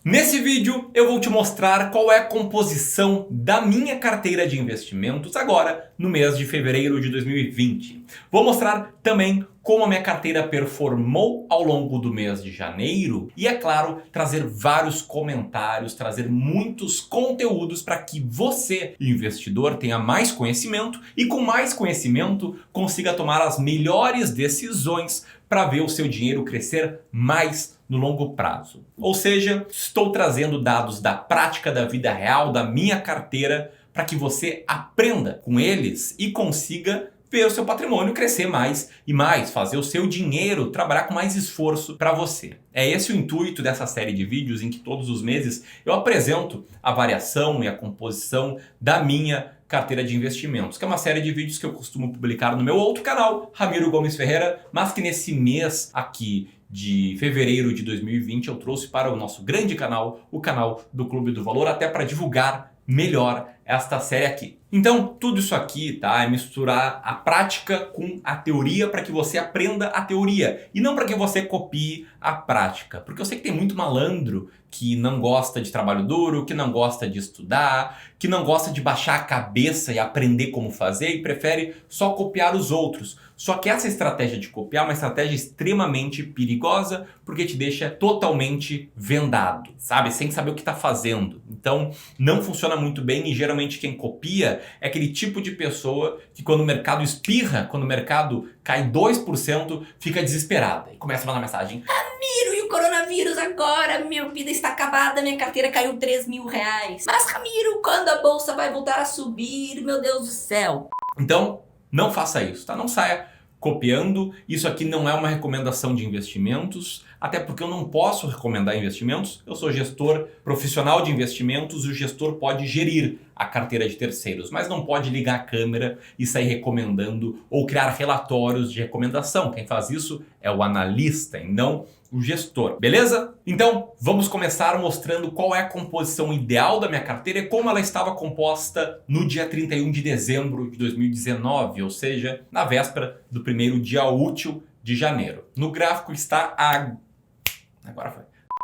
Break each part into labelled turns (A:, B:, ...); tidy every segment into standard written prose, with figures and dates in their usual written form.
A: Nesse vídeo eu vou te mostrar qual é a composição da minha carteira de investimentos agora no mês de fevereiro de 2020. Vou mostrar também como a minha carteira performou ao longo do mês de janeiro e, é claro, trazer vários comentários, trazer muitos conteúdos para que você, investidor, tenha mais conhecimento e, com mais conhecimento, consiga tomar as melhores decisões para ver o seu dinheiro crescer mais no longo prazo. Ou seja, estou trazendo dados da prática da vida real, da minha carteira, para que você aprenda com eles e consiga ver o seu patrimônio crescer mais e mais, fazer o seu dinheiro trabalhar com mais esforço para você. É esse o intuito dessa série de vídeos em que todos os meses eu apresento a variação e a composição da minha carteira de investimentos, que é uma série de vídeos que eu costumo publicar no meu outro canal, Ramiro Gomes Ferreira, mas que nesse mês aqui de fevereiro de 2020 eu trouxe para o nosso grande canal, o canal do Clube do Valor, até para divulgar melhor esta série aqui. Então, tudo isso aqui, tá, é misturar a prática com a teoria para que você aprenda a teoria e não para que você copie a prática. Porque eu sei que tem muito malandro que não gosta de trabalho duro, que não gosta de estudar, que não gosta de baixar a cabeça e aprender como fazer e prefere só copiar os outros. Só que essa estratégia de copiar é uma estratégia extremamente perigosa porque te deixa totalmente vendado, sabe? Sem saber o que está fazendo. Então, não funciona muito bem e geralmente quem copia é aquele tipo de pessoa que quando o mercado espirra, quando o mercado cai 2%, fica desesperada e começa a mandar mensagem:
B: Ramiro, e o coronavírus agora? Minha vida está acabada, minha carteira caiu 3 mil reais. Mas Ramiro, quando a bolsa vai voltar a subir? Meu Deus do céu.
A: Então, não faça isso, tá? Não saia copiando. Isso aqui não é uma recomendação de investimentos, até porque eu não posso recomendar investimentos. Eu sou gestor profissional de investimentos e o gestor pode gerir a carteira de terceiros, mas não pode ligar a câmera e sair recomendando ou criar relatórios de recomendação. Quem faz isso é o analista e não o gestor, beleza? Então, vamos começar mostrando qual é a composição ideal da minha carteira e como ela estava composta no dia 31 de dezembro de 2019, ou seja, na véspera do primeiro dia útil de janeiro. No gráfico está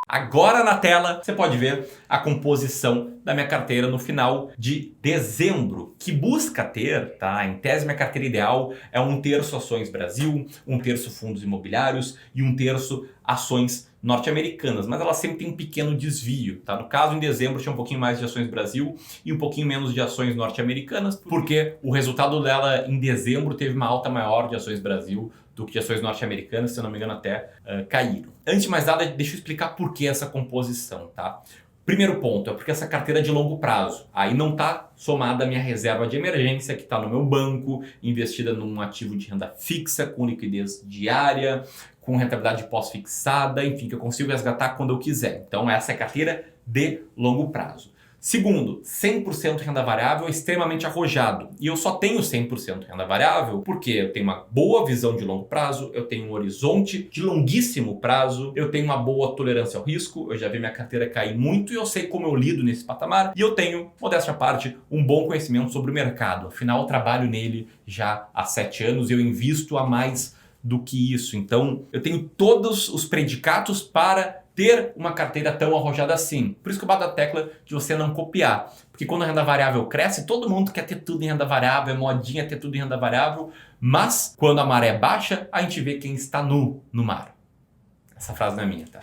A: Agora na tela você pode ver a composição da minha carteira no final de dezembro, que busca ter, tá? Em tese, minha carteira ideal é 1/3 ações Brasil, 1/3 fundos imobiliários e 1/3 ações norte-americanas, mas ela sempre tem um pequeno desvio, tá? No caso, em dezembro tinha um pouquinho mais de ações Brasil e um pouquinho menos de ações norte-americanas, porque o resultado dela em dezembro teve uma alta maior de ações Brasil do que de ações norte-americanas, se eu não me engano até caíram. Antes de mais nada, deixa eu explicar por que essa composição, tá? Primeiro ponto é porque essa carteira é de longo prazo. Aí não está somada a minha reserva de emergência que está no meu banco, investida num ativo de renda fixa, com liquidez diária, com rentabilidade pós-fixada, enfim, que eu consigo resgatar quando eu quiser. Então essa é a carteira de longo prazo. Segundo, 100% renda variável é extremamente arrojado. E eu só tenho 100% renda variável porque eu tenho uma boa visão de longo prazo, eu tenho um horizonte de longuíssimo prazo, eu tenho uma boa tolerância ao risco, eu já vi minha carteira cair muito e eu sei como eu lido nesse patamar. E eu tenho, modéstia à parte, um bom conhecimento sobre o mercado. Afinal, eu trabalho nele já há 7 anos e eu invisto há mais do que isso. Então, eu tenho todos os predicados para ter uma carteira tão arrojada assim. Por isso que eu bato a tecla de você não copiar. Porque quando a renda variável cresce, todo mundo quer ter tudo em renda variável, é modinha ter tudo em renda variável, mas quando a maré baixa, a gente vê quem está nu no mar. Essa frase não é minha, tá?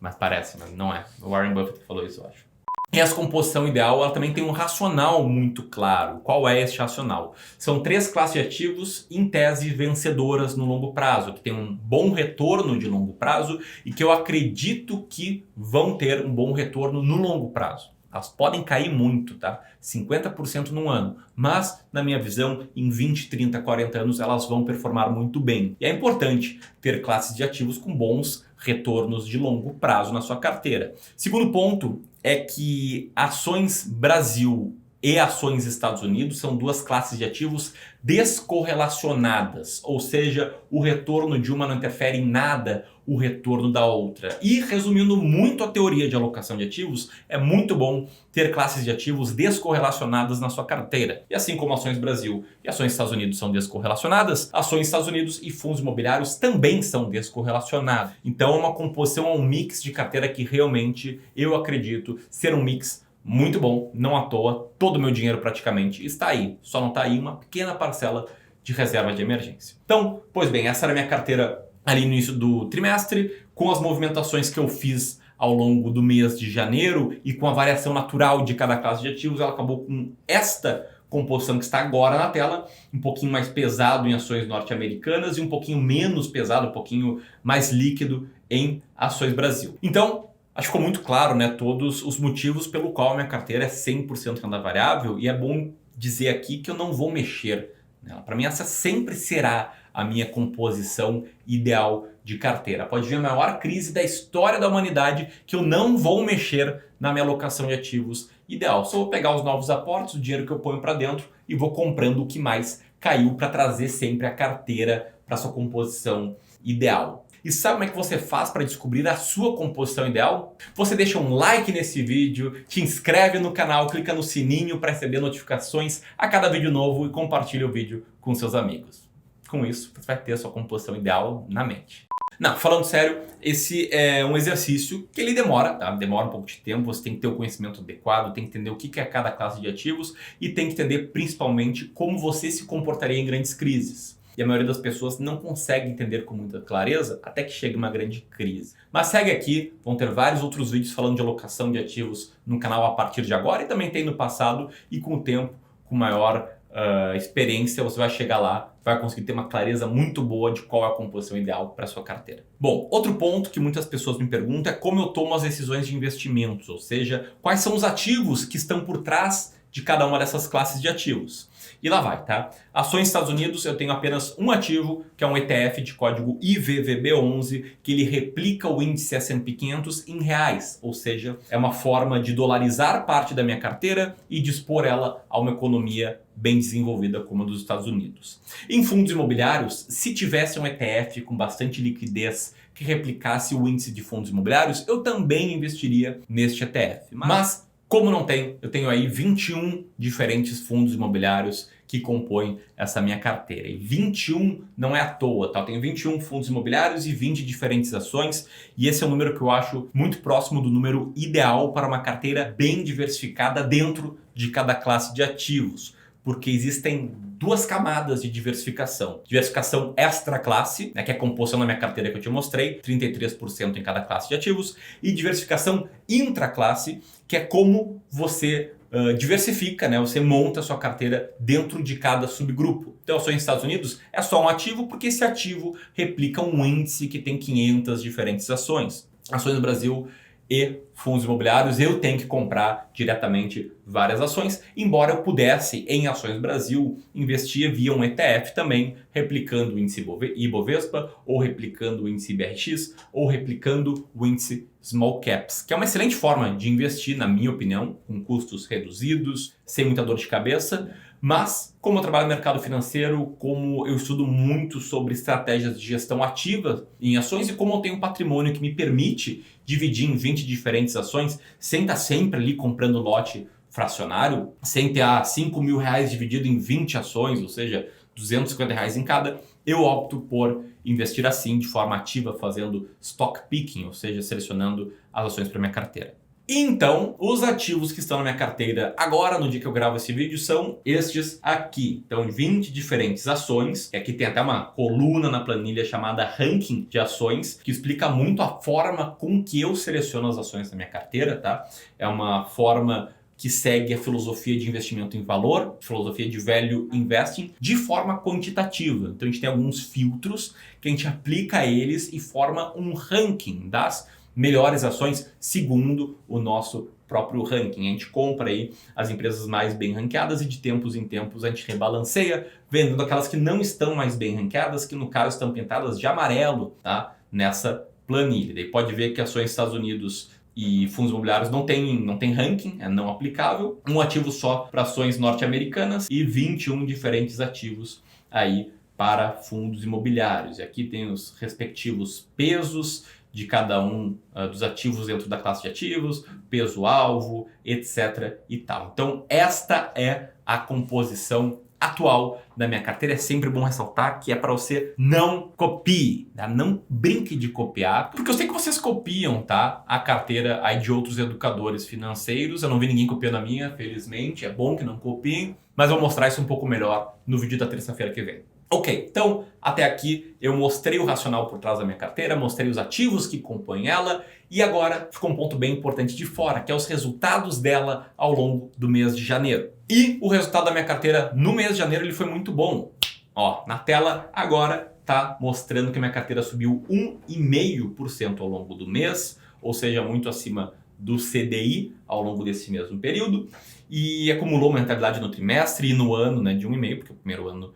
A: Mas parece, mas não é. O Warren Buffett falou isso, eu acho. E essa composição ideal, ela também tem um racional muito claro. Qual é esse racional? São 3 classes de ativos, em tese, vencedoras no longo prazo, que tem um bom retorno de longo prazo e que eu acredito que vão ter um bom retorno no longo prazo. Elas podem cair muito, tá? 50% num ano. Mas, na minha visão, em 20, 30, 40 anos, elas vão performar muito bem. E é importante ter classes de ativos com bons retornos de longo prazo na sua carteira. Segundo ponto é que ações Brasil e ações Estados Unidos são 2 classes de ativos descorrelacionadas, ou seja, o retorno de uma não interfere em nada o retorno da outra. E resumindo muito a teoria de alocação de ativos, é muito bom ter classes de ativos descorrelacionadas na sua carteira. E assim como ações Brasil e ações Estados Unidos são descorrelacionadas, ações Estados Unidos e fundos imobiliários também são descorrelacionados. Então é uma composição, um mix de carteira que realmente eu acredito ser um mix muito bom, não à toa, todo o meu dinheiro praticamente está aí. Só não está aí uma pequena parcela de reserva de emergência. Então, pois bem, essa era a minha carteira ali no início do trimestre, com as movimentações que eu fiz ao longo do mês de janeiro e com a variação natural de cada classe de ativos, ela acabou com esta composição que está agora na tela, um pouquinho mais pesado em ações norte-americanas e um pouquinho menos pesado, um pouquinho mais líquido em ações Brasil. Então, acho que ficou muito claro, né, todos os motivos pelo qual a minha carteira é 100% renda variável, e é bom dizer aqui que eu não vou mexer nela. Para mim, essa sempre será a minha composição ideal de carteira. Pode vir a maior crise da história da humanidade que eu não vou mexer na minha alocação de ativos ideal. Só vou pegar os novos aportes, o dinheiro que eu ponho para dentro e vou comprando o que mais caiu para trazer sempre a carteira para sua composição ideal. E sabe como é que você faz para descobrir a sua composição ideal? Você deixa um like nesse vídeo, te inscreve no canal, clica no sininho para receber notificações a cada vídeo novo e compartilha o vídeo com seus amigos. Com isso, você vai ter a sua composição ideal na mente. Não, falando sério, esse é um exercício que ele demora, tá? Demora um pouco de tempo, você tem que ter o conhecimento adequado, tem que entender o que é cada classe de ativos e tem que entender principalmente como você se comportaria em grandes crises. E a maioria das pessoas não consegue entender com muita clareza até que chegue uma grande crise. Mas segue aqui, vão ter vários outros vídeos falando de alocação de ativos no canal a partir de agora e também tem no passado, e com o tempo, com maior experiência, você vai chegar lá, vai conseguir ter uma clareza muito boa de qual é a composição ideal para sua carteira. Bom, outro ponto que muitas pessoas me perguntam é como eu tomo as decisões de investimentos, ou seja, quais são os ativos que estão por trás de cada uma dessas classes de ativos. E lá vai, tá? Ações Estados Unidos, eu tenho apenas um ativo, que é um ETF de código IVVB11, que ele replica o índice S&P 500 em reais, ou seja, é uma forma de dolarizar parte da minha carteira e dispor ela a uma economia bem desenvolvida como a dos Estados Unidos. Em fundos imobiliários, se tivesse um ETF com bastante liquidez que replicasse o índice de fundos imobiliários, eu também investiria neste ETF. Mas como não tem, eu tenho aí 21 diferentes fundos imobiliários que compõem essa minha carteira. E 21 não é à toa, tá? Eu tenho 21 fundos imobiliários e 20 diferentes ações, e esse é um número que eu acho muito próximo do número ideal para uma carteira bem diversificada dentro de cada classe de ativos, porque existem duas camadas de diversificação. Diversificação extra classe, né, que é a composição da minha carteira que eu te mostrei, 33% em cada classe de ativos, e diversificação intraclasse, que é como você diversifica, né? Você monta a sua carteira dentro de cada subgrupo. Então, ações nos Estados Unidos é só um ativo, porque esse ativo replica um índice que tem 500 diferentes ações. Ações no Brasil e fundos imobiliários, eu tenho que comprar diretamente várias ações, embora eu pudesse, em Ações Brasil, investir via um ETF também, replicando o índice Ibovespa, ou replicando o índice IBRX, ou replicando o índice Small Caps, que é uma excelente forma de investir, na minha opinião, com custos reduzidos, sem muita dor de cabeça. Mas, como eu trabalho no mercado financeiro, como eu estudo muito sobre estratégias de gestão ativa em ações e como eu tenho um patrimônio que me permite dividir em 20 diferentes ações, sem estar sempre ali comprando lote fracionário, sem ter R$5.000 dividido em 20 ações, ou seja, R$250 em cada, eu opto por investir assim, de forma ativa, fazendo stock picking, ou seja, selecionando as ações para minha carteira. Então, os ativos que estão na minha carteira agora, no dia que eu gravo esse vídeo, são estes aqui. Então, 20 diferentes ações. E aqui tem até uma coluna na planilha chamada Ranking de Ações, que explica muito a forma com que eu seleciono as ações da minha carteira, tá? É uma forma que segue a filosofia de investimento em valor, filosofia de value investing, de forma quantitativa. Então, a gente tem alguns filtros que a gente aplica a eles e forma um ranking das melhores ações segundo o nosso próprio ranking. A gente compra aí as empresas mais bem ranqueadas e de tempos em tempos a gente rebalanceia, vendendo aquelas que não estão mais bem ranqueadas, que no caso estão pintadas de amarelo, tá? Nessa planilha. Daí pode ver que ações Estados Unidos e fundos imobiliários não tem ranking, é não aplicável. Um ativo só para ações norte-americanas e 21 diferentes ativos aí para fundos imobiliários. E aqui tem os respectivos pesos de cada um dos ativos dentro da classe de ativos, peso-alvo, etc. e tal. Então, esta é a composição atual da minha carteira. É sempre bom ressaltar que é para você não copie, tá? Não brinque de copiar, porque eu sei que vocês copiam, tá? A carteira aí de outros educadores financeiros. Eu não vi ninguém copiando a minha, felizmente. É bom que não copiem, mas eu vou mostrar isso um pouco melhor no vídeo da terça-feira que vem. Ok, então até aqui eu mostrei o racional por trás da minha carteira, mostrei os ativos que compõem ela e agora ficou um ponto bem importante de fora, que é os resultados dela ao longo do mês de janeiro. E o resultado da minha carteira no mês de janeiro ele foi muito bom. Ó, na tela agora tá mostrando que a minha carteira subiu 1,5% ao longo do mês, ou seja, muito acima do CDI ao longo desse mesmo período e acumulou uma rentabilidade no trimestre e no ano, né, de 1,5%,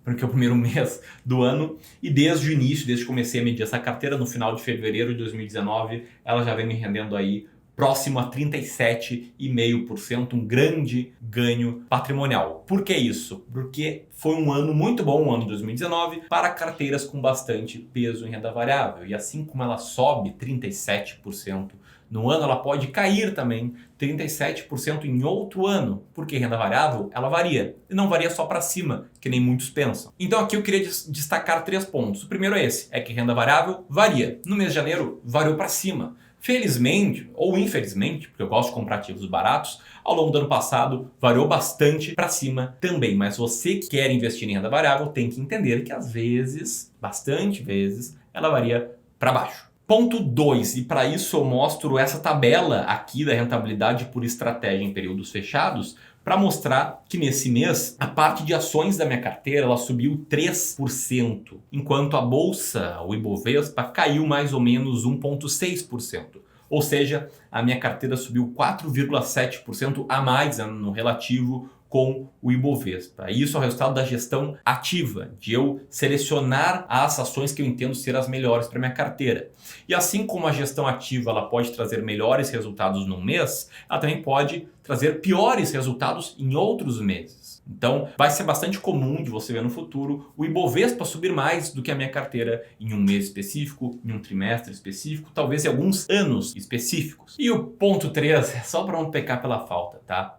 A: porque é o primeiro mês do ano, e desde o início, desde que comecei a medir essa carteira, no final de fevereiro de 2019, ela já vem me rendendo aí próximo a 37,5%, um grande ganho patrimonial. Por que isso? Porque foi um ano muito bom, o ano de 2019, para carteiras com bastante peso em renda variável. E assim como ela sobe 37% no ano, ela pode cair também 37% em outro ano, porque renda variável, ela varia. E não varia só para cima, que nem muitos pensam. Então aqui eu queria destacar 3 pontos. O primeiro é esse, é que renda variável varia. No mês de janeiro, variou para cima. Felizmente, ou infelizmente, porque eu gosto de comprar ativos baratos, ao longo do ano passado variou bastante para cima também. Mas você que quer investir em renda variável tem que entender que às vezes, bastante vezes, ela varia para baixo. Ponto 2, e para isso eu mostro essa tabela aqui da rentabilidade por estratégia em períodos fechados, para mostrar que nesse mês a parte de ações da minha carteira ela subiu 3%, enquanto a bolsa, o Ibovespa, caiu mais ou menos 1,6%. Ou seja, a minha carteira subiu 4,7% a mais no relativo com o Ibovespa. E isso é o resultado da gestão ativa, de eu selecionar as ações que eu entendo ser as melhores para minha carteira. E assim como a gestão ativa ela pode trazer melhores resultados num mês, ela também pode trazer piores resultados em outros meses. Então, vai ser bastante comum de você ver no futuro o Ibovespa subir mais do que a minha carteira em um mês específico, em um trimestre específico, talvez em alguns anos específicos. E o ponto 3 é só para não pecar pela falta, tá?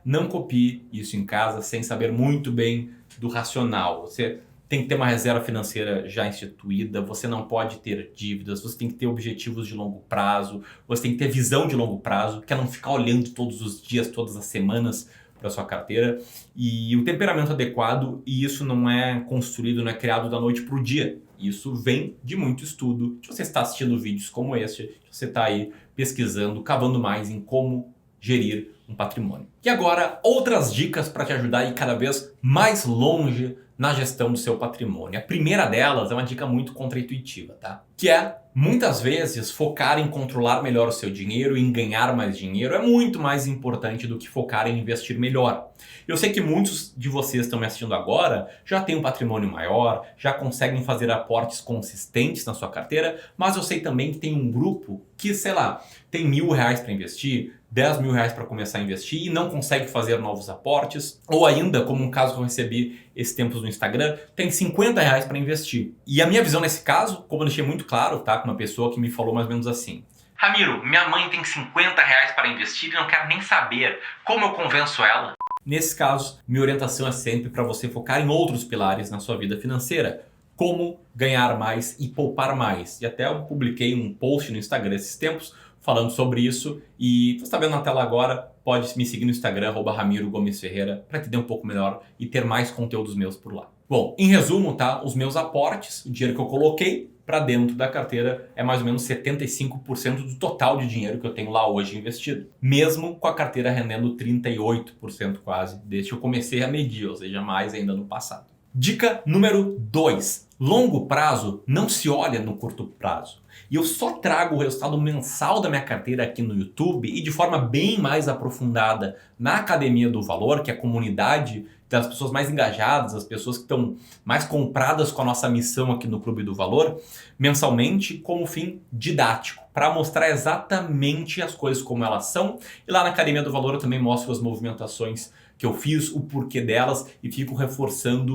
A: Não copie isso em casa sem saber muito bem do racional. Você tem que ter uma reserva financeira já instituída, você não pode ter dívidas, você tem que ter objetivos de longo prazo, você tem que ter visão de longo prazo, que é não ficar olhando todos os dias, todas as semanas para sua carteira, e o temperamento adequado, e isso não é construído, não é criado da noite para o dia. Isso vem de muito estudo, de você está assistindo vídeos como este, de você está aí pesquisando, cavando mais em como gerir um patrimônio. E agora, outras dicas para te ajudar a ir cada vez mais longe na gestão do seu patrimônio. A primeira delas é uma dica muito contraintuitiva, tá? Que é, muitas vezes, focar em controlar melhor o seu dinheiro e em ganhar mais dinheiro é muito mais importante do que focar em investir melhor. Eu sei que muitos de vocês estão me assistindo agora já têm um patrimônio maior, já conseguem fazer aportes consistentes na sua carteira, mas eu sei também que tem um grupo que, sei lá, tem R$1.000 para investir, R$10.000 para começar a investir e não consegue fazer novos aportes, ou ainda, como um caso que eu recebi esses tempos no Instagram, tem R$50 para investir. E a minha visão nesse caso, como eu deixei muito claro, tá, com uma pessoa que me falou mais ou menos assim: Ramiro, minha mãe tem R$50 para investir e não quero nem saber como eu convenço ela. Nesse caso, minha orientação é sempre para você focar em outros pilares na sua vida financeira, como ganhar mais e poupar mais. E até eu publiquei um post no Instagram esses tempos falando sobre isso, e você está vendo na tela agora, pode me seguir no Instagram, @RamiroGomesFerreira, para entender um pouco melhor e ter mais conteúdos meus por lá. Bom, em resumo, tá? Os meus aportes, o dinheiro que eu coloquei para dentro da carteira é mais ou menos 75% do total de dinheiro que eu tenho lá hoje investido. Mesmo com a carteira rendendo 38% quase, desde que eu comecei a medir, ou seja, mais ainda no passado. Dica número 2. Longo prazo não se olha no curto prazo. E eu só trago o resultado mensal da minha carteira aqui no YouTube e de forma bem mais aprofundada na Academia do Valor, que é a comunidade das pessoas mais engajadas, as pessoas que estão mais compradas com a nossa missão aqui no Clube do Valor, mensalmente como fim didático, para mostrar exatamente as coisas como elas são. E lá na Academia do Valor eu também mostro as movimentações que eu fiz, o porquê delas e fico reforçando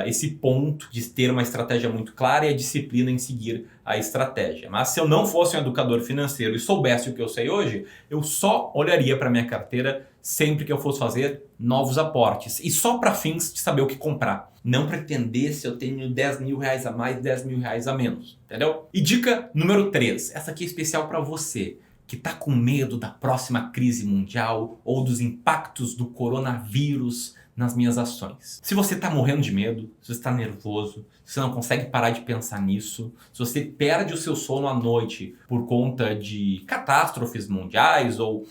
A: esse ponto de ter uma estratégia muito clara e a disciplina em seguir a estratégia. Mas se eu não fosse um educador financeiro e soubesse o que eu sei hoje, eu só olharia para minha carteira sempre que eu fosse fazer novos aportes e só para fins de saber o que comprar. Não pretender se eu tenho 10 mil reais a mais, 10 mil reais a menos, entendeu? E dica número 3, essa aqui é especial para você que está com medo da próxima crise mundial ou dos impactos do coronavírus nas minhas ações. Se você está morrendo de medo, se você está nervoso, se você não consegue parar de pensar nisso, se você perde o seu sono à noite por conta de catástrofes mundiais ou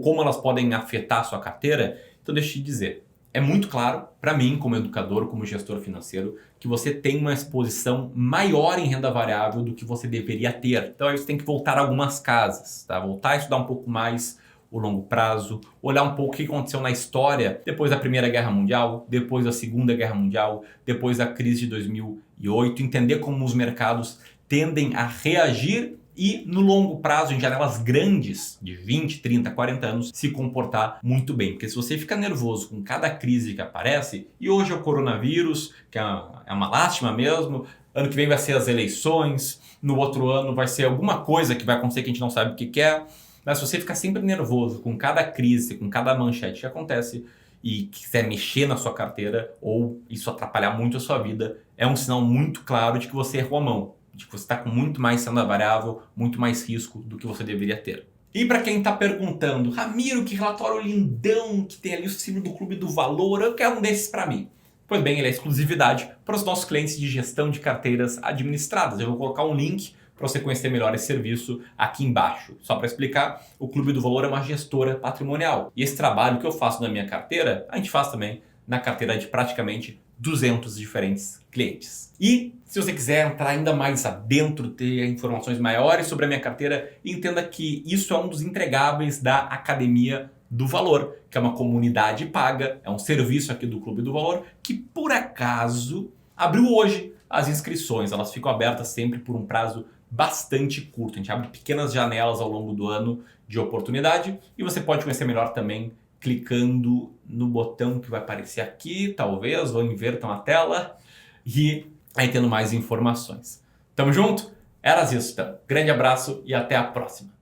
A: como elas podem afetar a sua carteira, então deixa eu te dizer. É muito claro, para mim, como educador, como gestor financeiro, que você tem uma exposição maior em renda variável do que você deveria ter. Então aí você tem que voltar a algumas casas, tá? Voltar a estudar um pouco mais o longo prazo, olhar um pouco o que aconteceu na história depois da Primeira Guerra Mundial, depois da Segunda Guerra Mundial, depois da crise de 2008, entender como os mercados tendem a reagir e no longo prazo, em janelas grandes, de 20, 30, 40 anos, se comportar muito bem. Porque se você fica nervoso com cada crise que aparece, e hoje é o coronavírus, que é uma lástima mesmo, ano que vem vai ser as eleições, no outro ano vai ser alguma coisa que vai acontecer que a gente não sabe o que é, mas se você ficar sempre nervoso com cada crise, com cada manchete que acontece, e quiser mexer na sua carteira, ou isso atrapalhar muito a sua vida, é um sinal muito claro de que você errou a mão. De que você está com muito mais renda variável, muito mais risco do que você deveria ter. E para quem está perguntando, Ramiro, que relatório lindão que tem ali o símbolo do Clube do Valor, eu quero um desses para mim. Pois bem, ele é exclusividade para os nossos clientes de gestão de carteiras administradas. Eu vou colocar um link para você conhecer melhor esse serviço aqui embaixo. Só para explicar, o Clube do Valor é uma gestora patrimonial. E esse trabalho que eu faço na minha carteira, a gente faz também na carteira de praticamente 200 diferentes clientes. E se você quiser entrar ainda mais adentro, ter informações maiores sobre a minha carteira, entenda que isso é um dos entregáveis da Academia do Valor, que é uma comunidade paga, é um serviço aqui do Clube do Valor, que por acaso abriu hoje as inscrições. Elas ficam abertas sempre por um prazo bastante curto. A gente abre pequenas janelas ao longo do ano de oportunidade e você pode conhecer melhor também clicando no botão que vai aparecer aqui, talvez, ou invertam a tela e aí tendo mais informações. Tamo junto? Eras isso, então. Grande abraço e até a próxima.